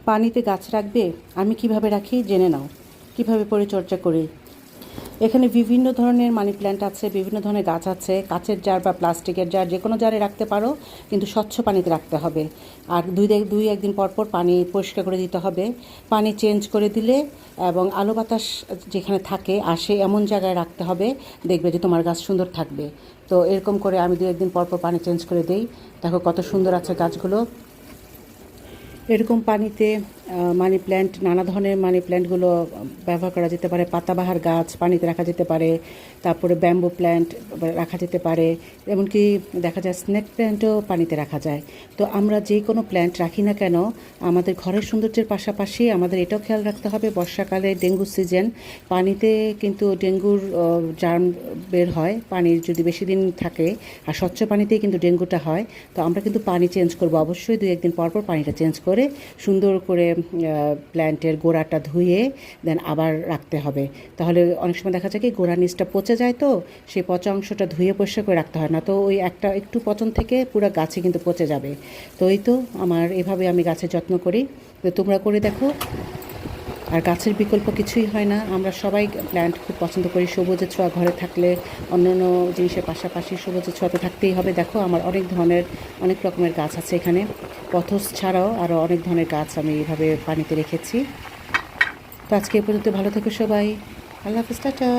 পানিতে গাছ রাখবে? আমি কিভাবে রাখি জেনে নাও, কিভাবে পরিচর্যা করি। এখানে বিভিন্ন ধরনের মানি প্ল্যান্ট আছে, বিভিন্ন ধরনের গাছ আছে। কাচের জার বা প্লাস্টিকের জার, যে কোনো জারে রাখতে পারো, কিন্তু স্বচ্ছ পানিতে রাখতে হবে। আর দুই একদিন পর পর পানি পরিষ্কার করে দিতে হবে। পানি চেঞ্জ করে দিলে এবং আলো বাতাস যেখানে থাকে আসে এমন জায়গায় রাখতে হবে, দেখবে যে তোমার গাছ সুন্দর থাকবে। তো এরকম করে আমি 2 একদিন পর পর পানি চেঞ্জ করে দিই। দেখো কত সুন্দর আছে গাছগুলো। এরকম পানিতে মানি প্ল্যান্ট, নানা ধরনের মানি প্ল্যান্টগুলো ব্যবহার করা যেতে পারে। পাতাবাহার গাছ পানিতে রাখা যেতে পারে, তারপরে ব্যাম্বু প্ল্যান্ট রাখা যেতে পারে, এমনকি দেখা যায় স্নেক প্ল্যান্টও পানিতে রাখা যায়। তো আমরা যে কোনো প্ল্যান্ট রাখি না কেন, আমাদের ঘরের সৌন্দর্যের পাশাপাশি আমাদের এটাও খেয়াল রাখতে হবে, বর্ষাকালে ডেঙ্গু সিজন, পানিতে কিন্তু ডেঙ্গুর জার্ম বের হয়। পানির যদি বেশি দিন থাকে, আর স্বচ্ছ পানিতেই কিন্তু ডেঙ্গুটা হয়। তো আমরা কিন্তু পানি চেঞ্জ করব অবশ্যই, 2 একদিন পর পর পানিটা চেঞ্জ করে সুন্দর করে প্ল্যান্টের গোড়াটা ধুয়ে দেন আবার রাখতে হবে। তাহলে অনেক সময় দেখা যায় কি গোড়ার নিচটা পচে যায়, তো সেই পচা অংশটা ধুয়ে পরিষ্কার করে রাখতে হয়, না তো ওই একটা একটু পচন থেকে পুরো গাছে কিন্তু পচে যাবে। তো এই তো আমার এভাবে আমি গাছের যত্ন করি। তো তোমরা করে দেখো। আর গাছের বিকল্প কিছুই হয় না। আমরা সবাই প্ল্যান্ট খুব পছন্দ করি। সবুজের ছোঁয়া ঘরে থাকলে অন্যান্য জিনিসের পাশাপাশি সবুজের ছোঁয়া তো থাকতেই হবে। দেখো আমার অনেক রকমের গাছ আছে এখানে। পথস ছাড়াও আরও অনেক ধরনের গাছ আমি এইভাবে পানিতে রেখেছি। তো আজকে এ পর্যন্ত, ভালো থেকো সবাই। আল্লাহ হাফেজ, টাটা।